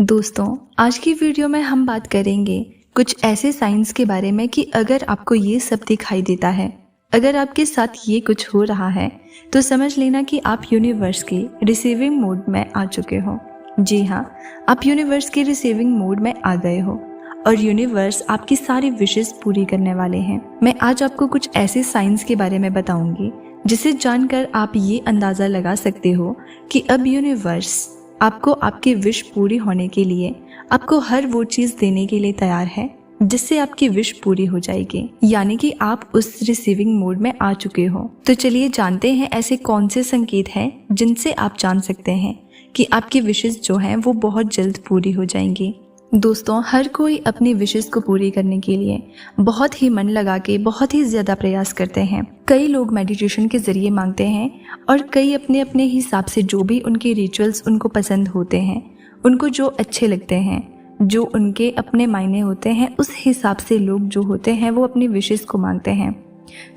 दोस्तों, आज की वीडियो में हम बात करेंगे कुछ ऐसे साइंस के बारे में कि अगर आपको ये सब दिखाई देता है, अगर आपके साथ ये कुछ हो रहा है, तो समझ लेना कि आप यूनिवर्स के रिसीविंग मोड में आ चुके हो। जी हाँ, आप यूनिवर्स के रिसीविंग मोड में आ गए हो और यूनिवर्स आपकी सारी विशेस पूरी करने वाले हैं। मैं आज आपको कुछ ऐसे साइंस के बारे में बताऊंगी जिसे जानकर आप ये अंदाज़ा लगा सकते हो कि अब यूनिवर्स आपको आपकी विश पूरी होने के लिए आपको हर वो चीज़ देने के लिए तैयार है जिससे आपकी विश पूरी हो जाएगी, यानी कि आप उस रिसीविंग मोड में आ चुके हो। तो चलिए जानते हैं ऐसे कौन से संकेत हैं जिनसे आप जान सकते हैं कि आपकी विशेस जो हैं वो बहुत जल्द पूरी हो जाएंगी। दोस्तों, हर कोई अपनी विशेस को पूरी करने के लिए बहुत ही मन लगा के बहुत ही ज़्यादा प्रयास करते हैं। कई लोग मेडिटेशन के ज़रिए मांगते हैं और कई अपने अपने हिसाब से जो भी उनके रिचुअल्स उनको पसंद होते हैं, उनको जो अच्छे लगते हैं, जो उनके अपने मायने होते हैं, उस हिसाब से लोग जो होते हैं वो अपनी विशेस को मांगते हैं।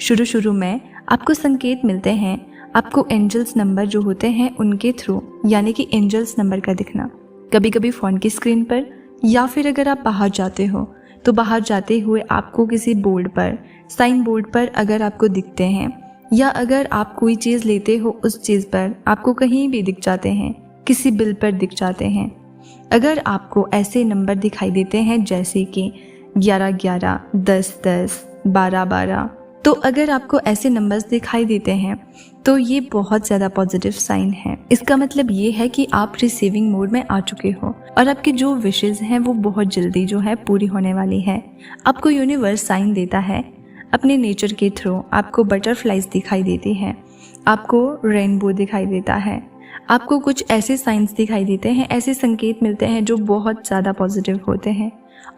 शुरू में आपको संकेत मिलते हैं, आपको एंजल्स नंबर जो होते हैं उनके थ्रू, यानी कि एंजल्स नंबर का दिखना, कभी कभी फ़ोन की स्क्रीन पर, या फिर अगर आप बाहर जाते हो तो बाहर जाते हुए आपको किसी बोर्ड पर, साइन बोर्ड पर अगर आपको दिखते हैं, या अगर आप कोई चीज़ लेते हो उस चीज़ पर आपको कहीं भी दिख जाते हैं, किसी बिल पर दिख जाते हैं। अगर आपको ऐसे नंबर दिखाई देते हैं जैसे कि 11-11, 10-10, 12-12, तो अगर आपको ऐसे नंबर्स दिखाई देते हैं तो ये बहुत ज़्यादा पॉजिटिव साइन है। इसका मतलब ये है कि आप रिसीविंग मोड में आ चुके हो और आपकी जो विशेस हैं वो बहुत जल्दी जो है पूरी होने वाली है। आपको यूनिवर्स साइन देता है अपने नेचर के थ्रू। आपको बटरफ्लाइज दिखाई देती हैं, आपको रेनबो दिखाई देता है, आपको कुछ ऐसे साइंस दिखाई देते हैं, ऐसे संकेत मिलते हैं जो बहुत ज़्यादा पॉजिटिव होते हैं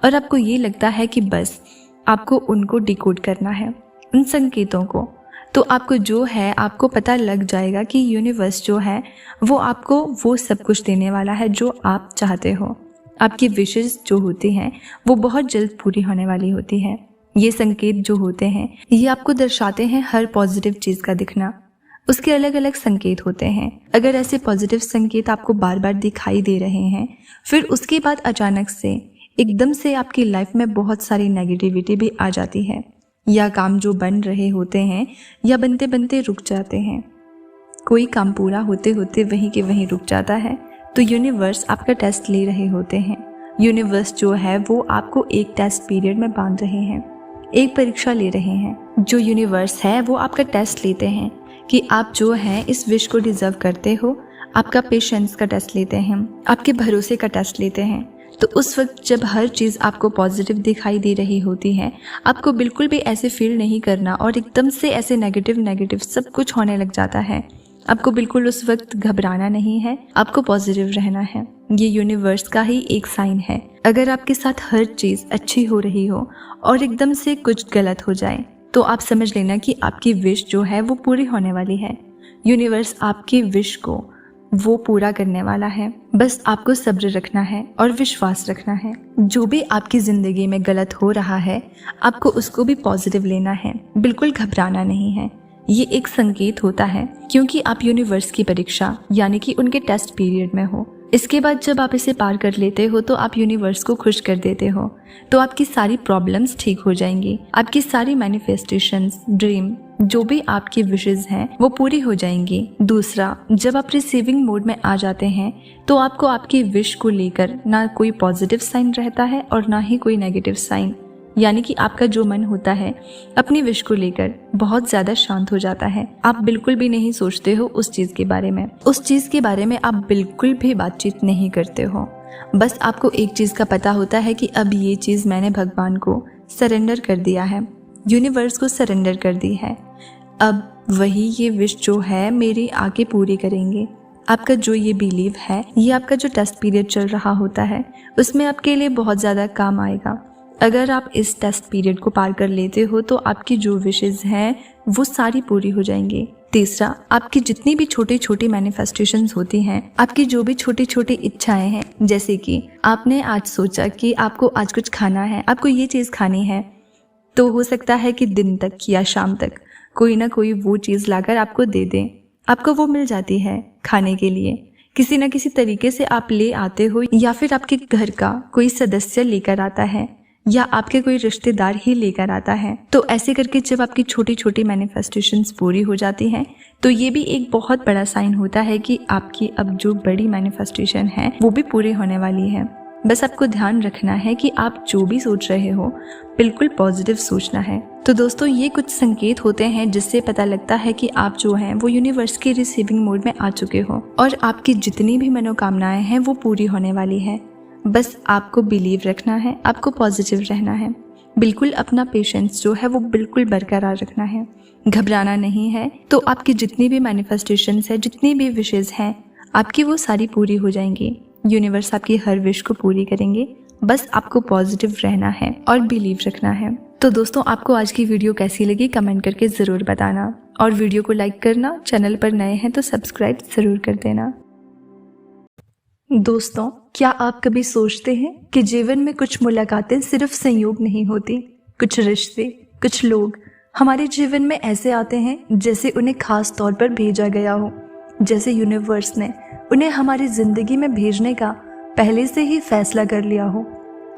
और आपको ये लगता है कि बस आपको उनको डिकोड करना है, उन संकेतों को। तो आपको जो है आपको पता लग जाएगा कि यूनिवर्स जो है वो आपको वो सब कुछ देने वाला है जो आप चाहते हो। आपकी विशेस जो होती हैं वो बहुत जल्द पूरी होने वाली होती है। ये संकेत जो होते हैं ये आपको दर्शाते हैं हर पॉजिटिव चीज़ का दिखना। उसके अलग अलग संकेत होते हैं। अगर ऐसे पॉजिटिव संकेत आपको बार बार दिखाई दे रहे हैं, फिर उसके बाद अचानक से एकदम से आपकी लाइफ में बहुत सारी नेगेटिविटी भी आ जाती है, या काम जो बन रहे होते हैं या बनते बनते रुक जाते हैं, कोई काम पूरा होते होते वहीं के वहीं रुक जाता है, तो यूनिवर्स आपका टेस्ट ले रहे होते हैं। यूनिवर्स जो है वो आपको एक टेस्ट पीरियड में बांध रहे हैं, एक परीक्षा ले रहे हैं। जो यूनिवर्स है वो आपका टेस्ट लेते हैं कि आप जो है इस विश को डिजर्व करते हो। आपका पेशेंस का टेस्ट लेते हैं, आपके भरोसे का टेस्ट लेते हैं। तो उस वक्त जब हर चीज़ आपको पॉजिटिव दिखाई दे रही होती है, आपको बिल्कुल भी ऐसे फील नहीं करना और एकदम से ऐसे नेगेटिव सब कुछ होने लग जाता है। आपको बिल्कुल उस वक्त घबराना नहीं है, आपको पॉजिटिव रहना है। ये यूनिवर्स का ही एक साइन है। अगर आपके साथ हर चीज़ अच्छी हो रही हो और एकदम से कुछ गलत हो जाए, तो आप समझ लेना कि आपकी विश जो है वो पूरी होने वाली है। यूनिवर्स आपकी विश को वो पूरा करने वाला है। बस आपको सब्र रखना है और विश्वास रखना है। जो भी आपकी ज़िंदगी में गलत हो रहा है, आपको उसको भी पॉजिटिव लेना है, बिल्कुल घबराना नहीं है। ये एक संकेत होता है क्योंकि आप यूनिवर्स की परीक्षा यानी कि उनके टेस्ट पीरियड में हो। इसके बाद जब आप इसे पार कर लेते हो तो आप यूनिवर्स को खुश कर देते हो, तो आपकी सारी प्रॉब्लम्स ठीक हो जाएंगी, आपकी सारी मैनिफेस्टेशंस, ड्रीम, जो भी आपकी विशेस हैं वो पूरी हो जाएंगी। दूसरा, जब आप रिसीविंग मोड में आ जाते हैं तो आपको आपकी विश को लेकर ना कोई पॉजिटिव साइन रहता है और ना ही कोई नेगेटिव साइन, यानी कि आपका जो मन होता है अपनी विश को लेकर बहुत ज़्यादा शांत हो जाता है। आप बिल्कुल भी नहीं सोचते हो उस चीज़ के बारे में, उस चीज़ के बारे में आप बिल्कुल भी बातचीत नहीं करते हो। बस आपको एक चीज़ का पता होता है कि अब ये चीज़ मैंने भगवान को सरेंडर कर दिया है, यूनिवर्स को सरेंडर कर दी है। अब वही ये विश जो है मेरी आगे पूरी करेंगे। आपका जो ये बिलीव है, ये आपका जो टेस्ट पीरियड चल रहा होता है उसमें आपके लिए बहुत ज़्यादा काम आएगा। अगर आप इस टेस्ट पीरियड को पार कर लेते हो तो आपकी जो विशेस हैं वो सारी पूरी हो जाएंगी। तीसरा, आपकी जितनी भी छोटी छोटी मैनिफेस्टेशंस होती हैं, आपकी जो भी छोटी छोटी इच्छाएं हैं, जैसे कि आपने आज सोचा कि आपको आज कुछ खाना है, आपको ये चीज़ खानी है, तो हो सकता है कि दिन तक या शाम तक कोई ना कोई वो चीज़ लाकर आपको दे दें, आपको वो मिल जाती है खाने के लिए। किसी न किसी तरीके से आप ले आते हो, या फिर आपके घर का कोई सदस्य लेकर आता है, या आपके कोई रिश्तेदार ही लेकर आता है। तो ऐसे करके जब आपकी छोटी छोटी मैनिफेस्टेशंस पूरी हो जाती हैं, तो ये भी एक बहुत बड़ा साइन होता है कि आपकी अब जो बड़ी मैनिफेस्टेशन है वो भी पूरी होने वाली है। बस आपको ध्यान रखना है कि आप जो भी सोच रहे हो बिल्कुल पॉजिटिव सोचना है। तो दोस्तों, ये कुछ संकेत होते हैं जिससे पता लगता है कि आप जो हैं वो यूनिवर्स के रिसीविंग मोड में आ चुके हो और आपकी जितनी भी मनोकामनाएं हैं वो पूरी होने वाली है। बस आपको बिलीव रखना है, आपको पॉजिटिव रहना है, बिल्कुल अपना पेशेंस जो है वो बिल्कुल बरकरार रखना है, घबराना नहीं है। तो आपकी जितनी भी मैनिफेस्टेशंस है, जितनी भी विशेज़ हैं, आपकी वो सारी पूरी हो जाएंगी। यूनिवर्स आपकी हर विश को पूरी करेंगे। बस आपको पॉजिटिव रहना है और बिलीव रखना है। तो दोस्तों, आपको आज की वीडियो कैसी लगी कमेंट करके ज़रूर बताना, और वीडियो को लाइक करना, चैनल पर नए हैं तो सब्सक्राइब ज़रूर कर देना। दोस्तों, क्या आप कभी सोचते हैं कि जीवन में कुछ मुलाकातें सिर्फ संयोग नहीं होती। कुछ रिश्ते, कुछ लोग हमारे जीवन में ऐसे आते हैं जैसे उन्हें खास तौर पर भेजा गया हो, जैसे यूनिवर्स ने उन्हें हमारी जिंदगी में भेजने का पहले से ही फैसला कर लिया हो।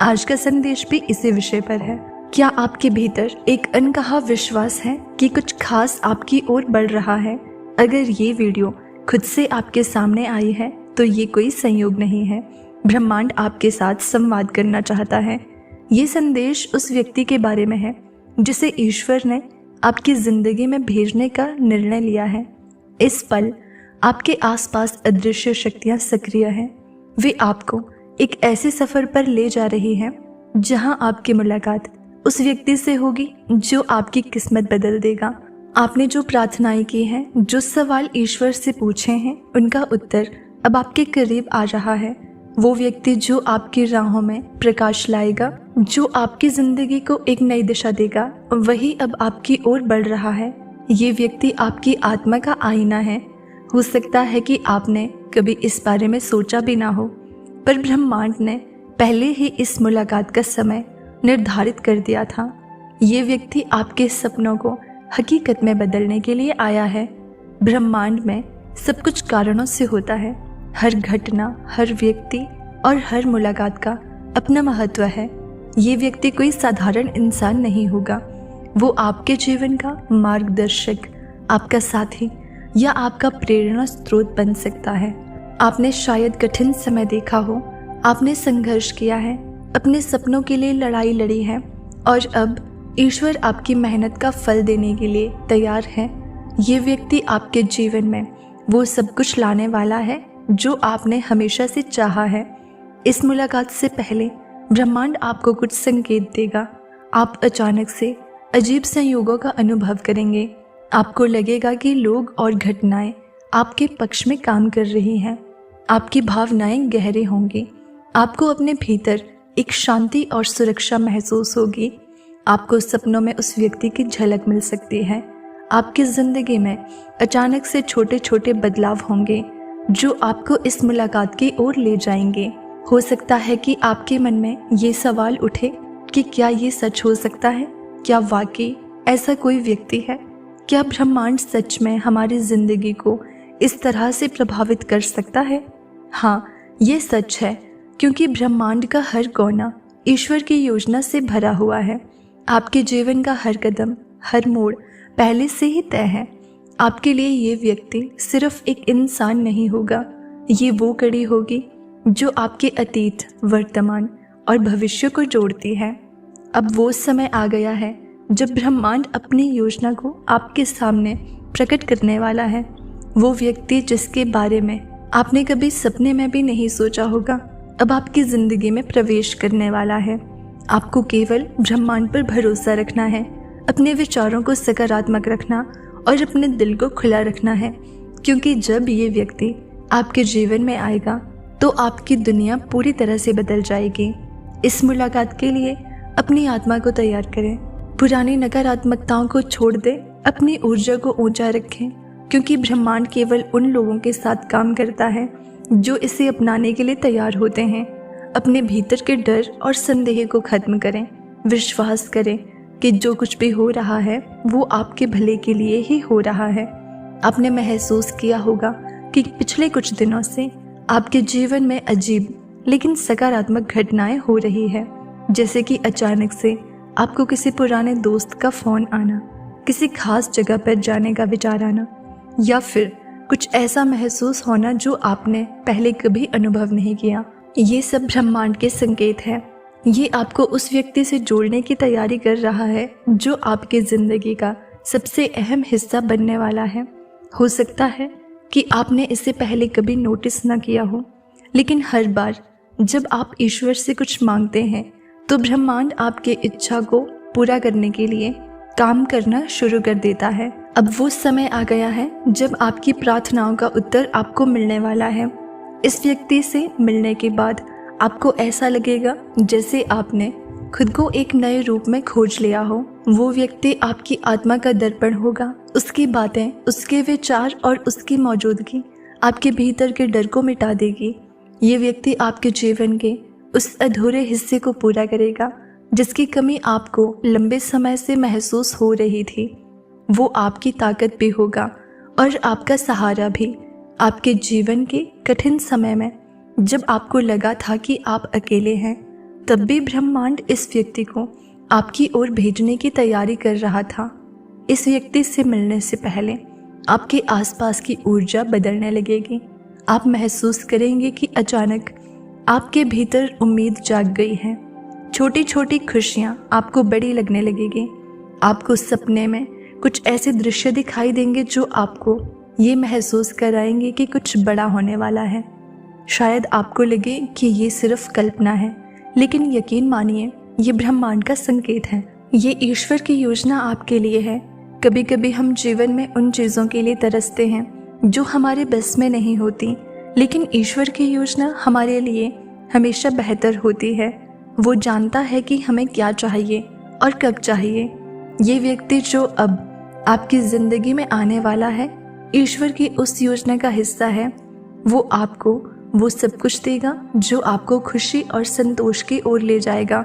आज का संदेश भी इसी विषय पर है। क्या आपके भीतर एक अनकहा विश्वास है कि कुछ खास आपकी ओर बढ़ रहा है? अगर ये वीडियो खुद से आपके सामने आई है तो ये कोई संयोग नहीं है। ब्रह्मांड आपके साथ संवाद करना चाहता है। ये संदेश उस व्यक्ति के बारे में है जिसे ईश्वर ने आपकी जिंदगी में भेजने का निर्णय लिया है। इस पल आपके आसपास अदृश्य शक्तियां सक्रिय हैं। वे आपको एक ऐसे सफर पर ले जा रही हैं जहां आपकी मुलाकात उस व्यक्ति से होगी जो आपकी किस्मत बदल देगा। आपने जो प्रार्थनाएं की हैं, जो सवाल ईश्वर से पूछे हैं, उनका उत्तर अब आपके करीब आ रहा है। वो व्यक्ति जो आपकी राहों में प्रकाश लाएगा, जो आपकी जिंदगी को एक नई दिशा देगा, वही अब आपकी ओर बढ़ रहा है। ये व्यक्ति आपकी आत्मा का आईना है। हो सकता है कि आपने कभी इस बारे में सोचा भी ना हो, पर ब्रह्मांड ने पहले ही इस मुलाकात का समय निर्धारित कर दिया था। ये व्यक्ति आपके सपनों को हकीकत में बदलने के लिए आया है। ब्रह्मांड में सब कुछ कारणों से होता है। हर घटना, हर व्यक्ति और हर मुलाकात का अपना महत्व है। ये व्यक्ति कोई साधारण इंसान नहीं होगा। वो आपके जीवन का मार्गदर्शक, आपका साथी या आपका प्रेरणा स्रोत बन सकता है। आपने शायद कठिन समय देखा हो, आपने संघर्ष किया है, अपने सपनों के लिए लड़ाई लड़ी है, और अब ईश्वर आपकी मेहनत का फल देने के लिए तैयार है। ये व्यक्ति आपके जीवन में वो सब कुछ लाने वाला है जो आपने हमेशा से चाहा है। इस मुलाकात से पहले ब्रह्मांड आपको कुछ संकेत देगा। आप अचानक से अजीब संयोगों का अनुभव करेंगे। आपको लगेगा कि लोग और घटनाएं आपके पक्ष में काम कर रही हैं। आपकी भावनाएं गहरे होंगी। आपको अपने भीतर एक शांति और सुरक्षा महसूस होगी। आपको सपनों में उस व्यक्ति की झलक मिल सकती है। आपकी जिंदगी में अचानक से छोटे छोटे बदलाव होंगे जो आपको इस मुलाकात की ओर ले जाएंगे। हो सकता है कि आपके मन में ये सवाल उठे कि क्या ये सच हो सकता है? क्या वाकई ऐसा कोई व्यक्ति है? क्या ब्रह्मांड सच में हमारी जिंदगी को इस तरह से प्रभावित कर सकता है? हाँ, ये सच है, क्योंकि ब्रह्मांड का हर कोना ईश्वर की योजना से भरा हुआ है। आपके जीवन का हर कदम, हर मोड़ पहले से ही तय है। आपके लिए ये व्यक्ति सिर्फ एक इंसान नहीं होगा, ये वो कड़ी होगी जो आपके अतीत, वर्तमान और भविष्य को जोड़ती है। अब वो समय आ गया है जब ब्रह्मांड अपनी योजना को आपके सामने प्रकट करने वाला है। वो व्यक्ति जिसके बारे में आपने कभी सपने में भी नहीं सोचा होगा, अब आपकी जिंदगी में प्रवेश करने वाला है। आपको केवल ब्रह्मांड पर भरोसा रखना है, अपने विचारों को सकारात्मक रखना और अपने दिल को खुला रखना है, क्योंकि जब ये व्यक्ति आपके जीवन में आएगा तो आपकी दुनिया पूरी तरह से बदल जाएगी। इस मुलाकात के लिए अपनी आत्मा को तैयार करें। पुरानी नकारात्मकताओं को छोड़ दें, अपनी ऊर्जा को ऊंचा रखें, क्योंकि ब्रह्मांड केवल उन लोगों के साथ काम करता है जो इसे अपनाने के लिए तैयार होते हैं। अपने भीतर के डर और संदेह को खत्म करें। विश्वास करें कि जो कुछ भी हो रहा है वो आपके भले के लिए ही हो रहा है। आपने महसूस किया होगा कि पिछले कुछ दिनों से आपके जीवन में अजीब लेकिन सकारात्मक घटनाएं हो रही है, जैसे कि अचानक से आपको किसी पुराने दोस्त का फोन आना, किसी खास जगह पर जाने का विचार आना, या फिर कुछ ऐसा महसूस होना जो आपने पहले कभी अनुभव नहीं किया। ये सब ब्रह्मांड के संकेत है। ये आपको उस व्यक्ति से जोड़ने की तैयारी कर रहा है जो आपके जिंदगी का सबसे अहम हिस्सा बनने वाला है। हो सकता है कि आपने इसे पहले कभी नोटिस न किया हो, लेकिन हर बार जब आप ईश्वर से कुछ मांगते हैं तो ब्रह्मांड आपके इच्छा को पूरा करने के लिए काम करना शुरू कर देता है। अब वो समय आ गया है जब आपकी प्रार्थनाओं का उत्तर आपको मिलने वाला है। इस व्यक्ति से मिलने के बाद आपको ऐसा लगेगा जैसे आपने खुद को एक नए रूप में खोज लिया हो। वो व्यक्ति आपकी आत्मा का दर्पण होगा। उसकी बातें, उसके विचार और उसकी मौजूदगी आपके भीतर के डर को मिटा देगी। ये व्यक्ति आपके जीवन के उस अधूरे हिस्से को पूरा करेगा जिसकी कमी आपको लंबे समय से महसूस हो रही थी। वो आपकी ताकत भी होगा और आपका सहारा भी। आपके जीवन के कठिन समय में जब आपको लगा था कि आप अकेले हैं, तब भी ब्रह्मांड इस व्यक्ति को आपकी ओर भेजने की तैयारी कर रहा था। इस व्यक्ति से मिलने से पहले आपके आसपास की ऊर्जा बदलने लगेगी। आप महसूस करेंगे कि अचानक आपके भीतर उम्मीद जाग गई है। छोटी छोटी खुशियाँ आपको बड़ी लगने लगेगी। आपको सपने में कुछ ऐसे दृश्य दिखाई देंगे जो आपको ये महसूस कराएंगे कि कुछ बड़ा होने वाला है। शायद आपको लगे कि ये सिर्फ कल्पना है, लेकिन यकीन मानिए ये ब्रह्मांड का संकेत है। ये ईश्वर की योजना आपके लिए है। कभी कभी हम जीवन में उन चीज़ों के लिए तरसते हैं जो हमारे बस में नहीं होती, लेकिन ईश्वर की योजना हमारे लिए हमेशा बेहतर होती है। वो जानता है कि हमें क्या चाहिए और कब चाहिए। ये व्यक्ति जो अब आपकी ज़िंदगी में आने वाला है, ईश्वर की उस योजना का हिस्सा है। वो आपको वो सब कुछ देगा जो आपको खुशी और संतोष की ओर ले जाएगा।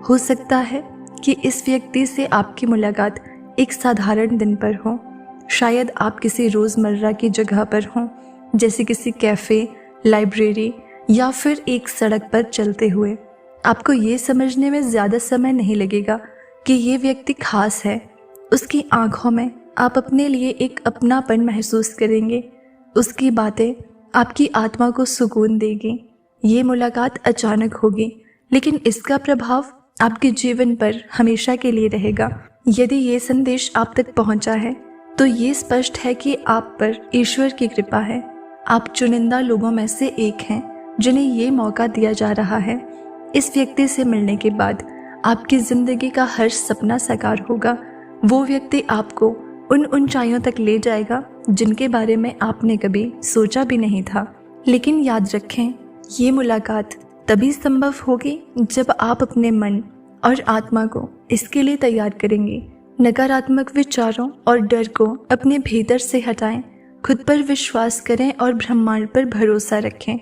हो सकता है कि इस व्यक्ति से आपकी मुलाकात एक साधारण दिन पर हो। शायद आप किसी रोज़मर्रा की जगह पर हों, जैसे किसी कैफ़े, लाइब्रेरी या फिर एक सड़क पर चलते हुए। आपको ये समझने में ज़्यादा समय नहीं लगेगा कि ये व्यक्ति खास है। उसकी आंखों में आप अपने लिए एक अपनापन महसूस करेंगे। उसकी बातें आपकी आत्मा को सुकून देगी। ये मुलाकात अचानक होगी, लेकिन इसका प्रभाव आपके जीवन पर हमेशा के लिए रहेगा। यदि ये संदेश आप तक पहुंचा है तो ये स्पष्ट है कि आप पर ईश्वर की कृपा है। आप चुनिंदा लोगों में से एक हैं जिन्हें ये मौका दिया जा रहा है। इस व्यक्ति से मिलने के बाद आपकी ज़िंदगी का हर सपना साकार होगा। वो व्यक्ति आपको उन ऊंचाइयों तक ले जाएगा जिनके बारे में आपने कभी सोचा भी नहीं था। लेकिन याद रखें, ये मुलाकात तभी संभव होगी जब आप अपने मन और आत्मा को इसके लिए तैयार करेंगे। नकारात्मक विचारों और डर को अपने भीतर से हटाएं, खुद पर विश्वास करें और ब्रह्मांड पर भरोसा रखें।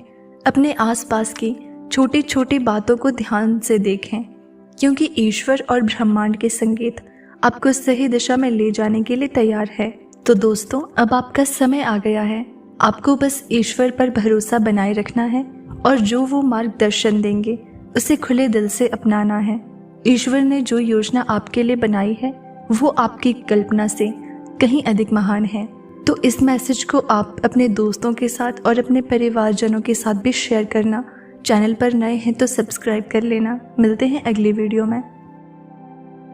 अपने आसपास की छोटी छोटी बातों को ध्यान से देखें, क्योंकि ईश्वर और ब्रह्मांड के संकेत आपको सही दिशा में ले जाने के लिए तैयार है। तो दोस्तों, अब आपका समय आ गया है। आपको बस ईश्वर पर भरोसा बनाए रखना है और जो वो मार्गदर्शन देंगे उसे खुले दिल से अपनाना है। ईश्वर ने जो योजना आपके लिए बनाई है वो आपकी कल्पना से कहीं अधिक महान है। तो इस मैसेज को आप अपने दोस्तों के साथ और अपने परिवारजनों के साथ भी शेयर करना। चैनल पर नए हैं तो सब्सक्राइब कर लेना। मिलते हैं अगली वीडियो में।